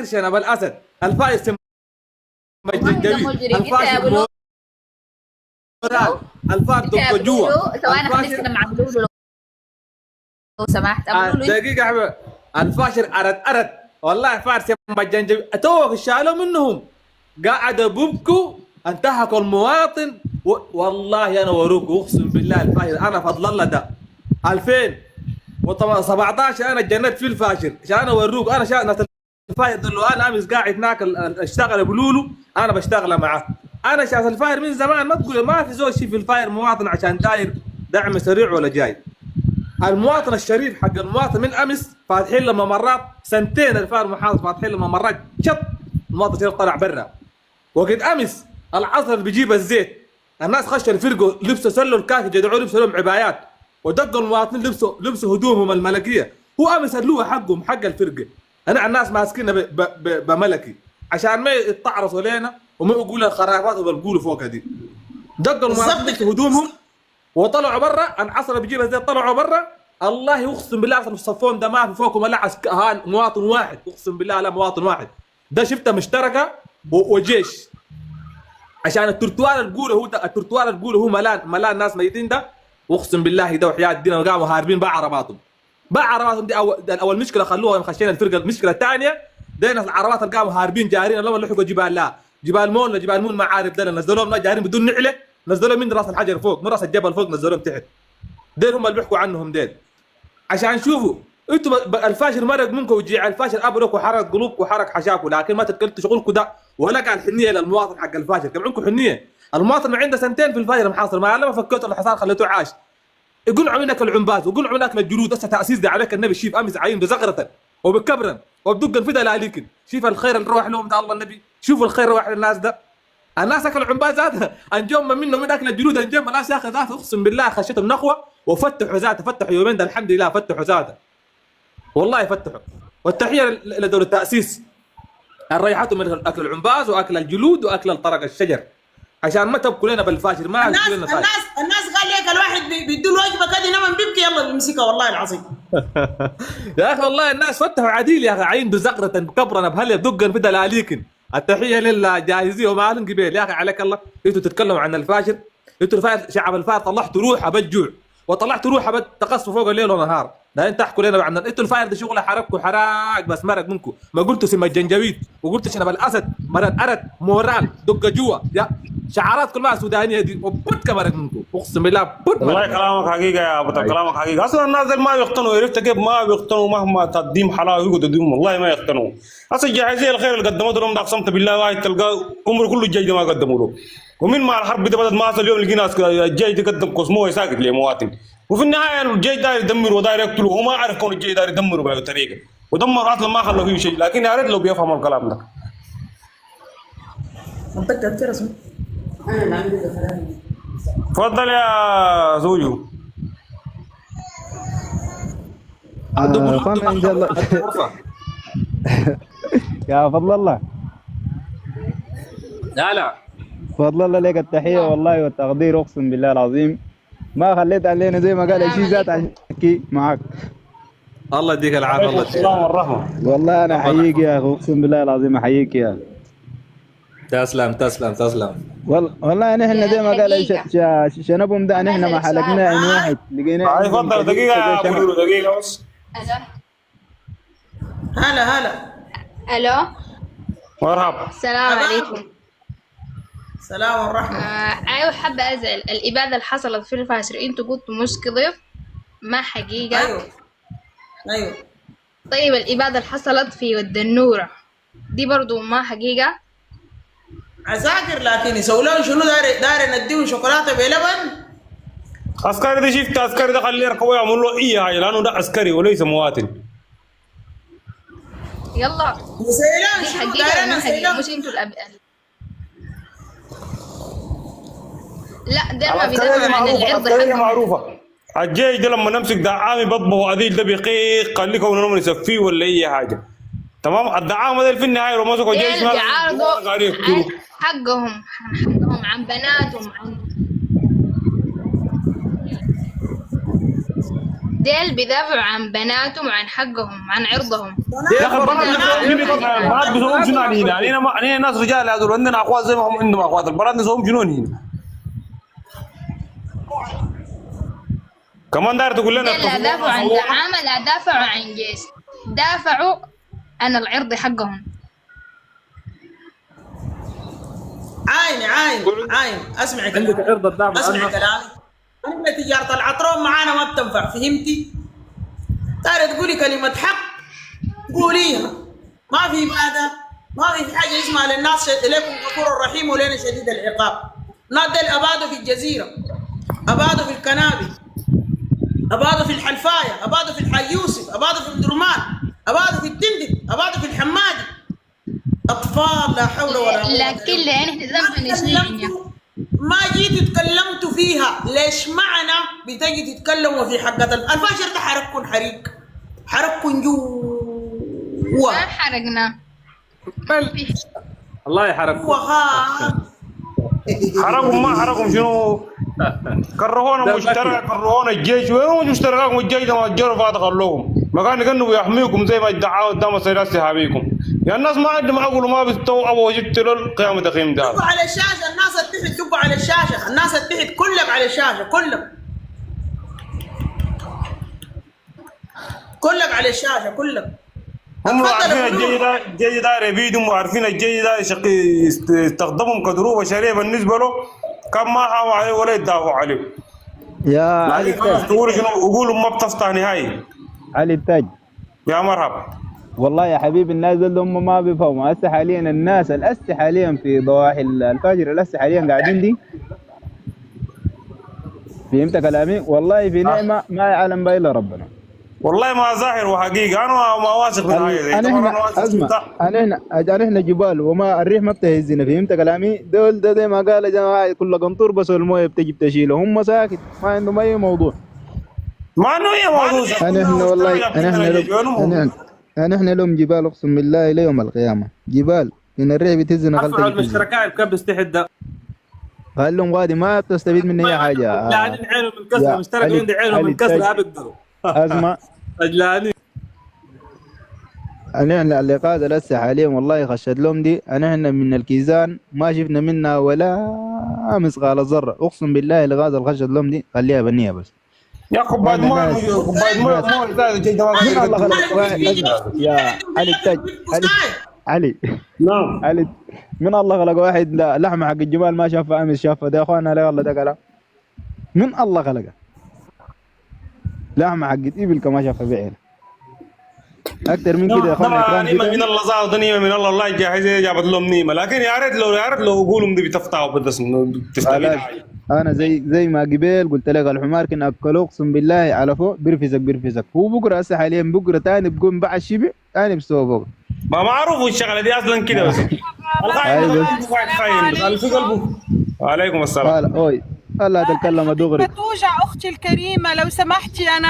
شنب الاسد، الفاير سم الجنجبيل، الفاشر مورال، الفار دق جوا، ثواني خليك الفاشر كده مع بلولو لو سمحت. ابو لولو دقيقة يا حبيبي، الفاشر أرد والله فارس يم الجنجبيل توك شالوا منهم قاعد ببكوا انتهكوا المواطن والله انا وروك اقسم بالله الفاشر انا فضل الله ده 2017 انا اتجننت في الفاشر عشان انا وروك انا ناس الفاير دول انا امس قاعد هناك اشتغل بلولو انا بشتغل معاه انا شاف الفاير من زمان ما تقول ما في زول شيء في الفاير مواطن عشان داير دعم سريع ولا جاي المواطن الشريف حق المواطن من امس فاتحين له ممرات سنتين الفاير محافظ فاتحين له ممرات شط المواطن الشريف طلع برا وقت امس العصر اللي بيجيب الزيت الناس خشوا الفرقوا لبسوا سلوا الكاكي جدعوا لبسوا لهم عبايات ودقوا المواطنين لبسوا هدومهم الملكيه هو امس اللوه حقهم حق الفرقه انا الناس ماسكينها بملكي عشان ما يتعرفوا لنا وما يقولوا الخرافات اللي بنقولوا فوق دي دقوا المواطنين لبسوا هدومهم وطلعوا برا العصر اللي بيجيب الزيت طلعوا برا الله يقسم بالله اصلا الصفون ده ما في فوقهم الا مواطن واحد اقسم بالله لا مواطن واحد ده شفته مشتركه وجيش عشان الترتوار اللي تقوله هو الترتوار اللي تقوله هو ملان ناس ميتين ده اقسم بالله ده وحياة الدين قاموا هاربين باع عرباتهم دي اول مشكله خلوها خشينا الفرقه المشكله الثانيه دينا العربات اللي قاموا هاربين جارين لما لحقوا جبال لا جبال مون ما عارف ده نزلوهم جارين بدون نعله نزلوهم من راس الحجر فوق من راس الجبل فوق نزلوهم تحت ديل هم اللي بيحكوا عنهم ديل عشان شوفوا انتم الفاشر مرق منكم وجيع الفاشر ابرك وحرق قلوبكم وحرق حشاكم لكن ما تتكلموا شغلكم ده ولا قال حنيه للمواطن حق الفاشر كم عندكم حنيه المواطن ما عنده سنتين في الفاير محاصر ما لما فكيتوا الحصار خليتوه عاش يقولوا منك العنباز ويقولوا منك الجلود هسه تاسيس ده عليك النبي شيف امس عين بزغرة وبكبرا وبدقا في دلاليكن شوف الخير اللي روح لهم ده الله النبي شوفوا الخير روح للناس ده الناس اكلوا عنباز ذاتها انجم منهم من اكل الجلود انجم الناس يا اخي ذاته اقسم بالله خشيتهم نخوه وفتحوا ذاته فتحوا يومين ده الحمد لله فتحوا ذاته والله فتحوا والتحيه لدول التاسيس الريحتهم من اكل العنباز واكل الجلود واكل الطرق الشجر عشان ما تبكوا لنا بالفاشر ما الناس قال لك الواحد بيدوا له وجبه كده انما بيبكي يلا بيمسكها والله العظيم يا اخي والله الناس فتحوا عديل يا اخي عين بزقرة بكبرنا بهل بدقا في دلاليكن التحيه لله جاهزين وما لهم قبيل يا اخي عليك الله انتوا تتكلموا عن الفاشر انتوا الفاشر شعب الفاشر طلعتوا روحه بالجوع وطلعتوا روحه بالتقصف فوق الليل والنهار لا انت تحكوا لنا عن انتوا الفاير ده شغله حركوا حراق بس مرق منكم ما قلتوا سم الجنجويد وقلتوا شنب الاسد مرق ارد مورال دق جوا يا شعارات كلها سودانيه دي وبت مرق منكم اقسم بالله بت والله كلامك حقيقه يا ابو كلامك حقيقه اصلا الناس ما يقتنوا عرفت كيف ما بيقتنوا مهما تقديم حلاوه يقعدوا يدوم والله ما يقتنوا اصلا جاهزيه الخير اللي قدموه لهم ده اقسمت بالله واحد تلقاه عمره كله الجيش ما قدموا له ومن مع الحرب دي بدت ما اليوم لقينا الجيش ده قدم كوسمو ساكت لمواطن وفي النهايه الجيش داير يدمر وداير يقتل وما عارف كون الجيش داير يدمر بهذه الطريقه ودمر اصلا ما خلوا فيه شيء لكن يا ريت لو بيفهموا الكلام ده منطقه كثير اسمه انا عندي كلام تفضل يا زوجو فما عند الله يا فضل الله لا فضل الله لك التحية والله والتقدير أقسم بالله العظيم ما خليت علينا زي ما قال شيء ذات عشان أحكي معك الله يديك العافيه الله يديك السلام والرحمه والله أنا أحييك يا أخي أقسم بالله العظيم أحييك يا أخي تسلم والله نحن زي ما قال شنبهم ده نحن ما حلقنا عين واحد لقينا تفضل دقيقه يا ابو لولو دقيقه بس هلا الو مرحبا السلام عليكم. السلام والرحمه. ايوه حابه اسال الاباده اللي حصلت في الفاشر انتوا قلتوا مش كذب ما حقيقه؟ ايوه طيب الاباده اللي حصلت في الدنوره دي برضو ما حقيقه؟ عساكر لكن يسووا لهم شنو داير نديهم شوكولاته بلبن عسكري ده شفت عسكري ده خليه يركبوا يعملوا له اي حاجه لانه ده عسكري وليس مواطن يلا دي حقيقه ما حقيقه مش انتوا لا ده ما بيدافع عن العرض حقه معروفه الجيش ده لما نمسك دعامي بطبه عديل ده بيقيق خليه كونه نسفيه ولا اي حاجه تمام الدعامه ده في النهايه لو مسكوا الجيش ما بيعارضوا حقهم عن بناتهم عن ديل بيدافعوا عن بناتهم وعن حقهم عن عرضهم. يا اخي البنات بيسوون شنو هنا ناس رجال هذول عندنا اخوات زي ما هم عندهم اخوات البنات بيسوون شنو هنا كمان داير تقول لنا ديل لا دافعوا عن دعامة لا دافعوا عن جيش، دافعوا عن العرض حقهم. عاين اسمعي كلامي، عندك عرض الدعم اسمعي كلامي. انا تجارة العطرون معانا ما بتنفع، فهمتي؟ دايرة تقولي كلمة حق قوليها، ما في إبادة، ما في حاجة اسمها للناس إليكم غفور رحيم ولنا شديد العقاب. نادل أبادوا في الجزيرة، أبادوا في الكنابي، أبادوا في الحلفاية، أبادوا في الحي يوسف، أبادوا في الدرمان، أبادوا في الدندن، أبادوا في الحمادي. أطفال لا حول ولا قوة. لكن لأن ذنب ما جيت تكلمتوا فيها، ليش معنا بتجي تتكلموا في حقة الفجر ده حرككم حرككم جوا. ما حرقنا. الله يحرقكم. حرقهم ما حرقهم شنو؟ كرهونا مشترك، كرهونا الجيش، وين مشتركاكم الجيش ده ما جروا فاتح لهم، ما كان كانوا بيحميكم زي ما ادعوا قدام سيدات صحابيكم. يا الناس ما عندهم عقل وما بيستوعبوا وجبت له القيامة دقيم ده. دقوا على الشاشة الناس التحت، دقوا على الشاشة الناس التحت كلهم على الشاشة، كلهم على الشاشة كلهم. هم عارفين الجيش ده يبيدهم وعارفين الجيش ده يستخدمهم كدروب وشريه بالنسبة له، كان ما حاوا عليه ولا يدافعوا عليه. يا علي التاج تقول شنو يقولوا ما بتفتح نهائي. علي التاج يا مرحبا. والله يا حبيبي الناس دول هم ما بيفهموا. هسه حاليا الناس الأسي حاليا في ضواحي الفجر الأسي حاليا قاعدين دي، فهمت كلامي؟ والله في نعمة ما يعلم بها إلا ربنا. والله ما ظاهر وحقيقة أنا ما واثق من هاي. أنا إحنا جبال وما الريح ما بتهزنا، فهمت كلامي؟ دول ده زي ما قال يا جماعة كل قنطور بس المويه بتجي بتشيله، هم ساكت ما عندهم أي موضوع. ما إنه هي موضوع. إحنا والله إحنا لهم جبال أقسم بالله إلى يوم القيامة، جبال إن الريح بتهزنا غلطة. رفعوا المشتركات بكبس تحت ده. خلهم غادي ما بتستفيد مني أي حاجة. لاعبين عينهم من كسر، مشترك عندي عينهم من كسر ما بيقدروا. أسمع أجلاني. أنا اللقاء ده لسه حاليا والله خشت لهم دي، أنا من الكيزان ما شفنا منها ولا مثقال ذرة، أقسم بالله الغاز الخشت لهم دي خليها بنية بس. يا كوباية مويه من الله خلق واحد يا علي التاج علي نعم علي من الله خلق واحد لحمة حق الجمال ما شافها أمس شافها ده يا أخوانا لا والله ده كلام من الله خلقها. لحمة حق إبل كما شافها بعينه أكثر من كده يا أخوانا. نعمة من الله زاد نعمة من الله، الله جاهز جابت لهم نعمة، لكن يا ريت لو يقولوا دي بتفتحوا بس تستفيد. أنا زي ما قبل قلت لك الحمار كنا أكلوا أقسم بالله على فوق بيرفزك هو بكرة هسه حاليا بكرة تاني بقوم بعد الشبع تاني بسوى فوق. ما معروف الشغلة دي أصلا كده بس. الخاين في قلبه. وعليكم السلام. الله تتكلم دغري. توجع أختي الكريمة لو سمحتي أنا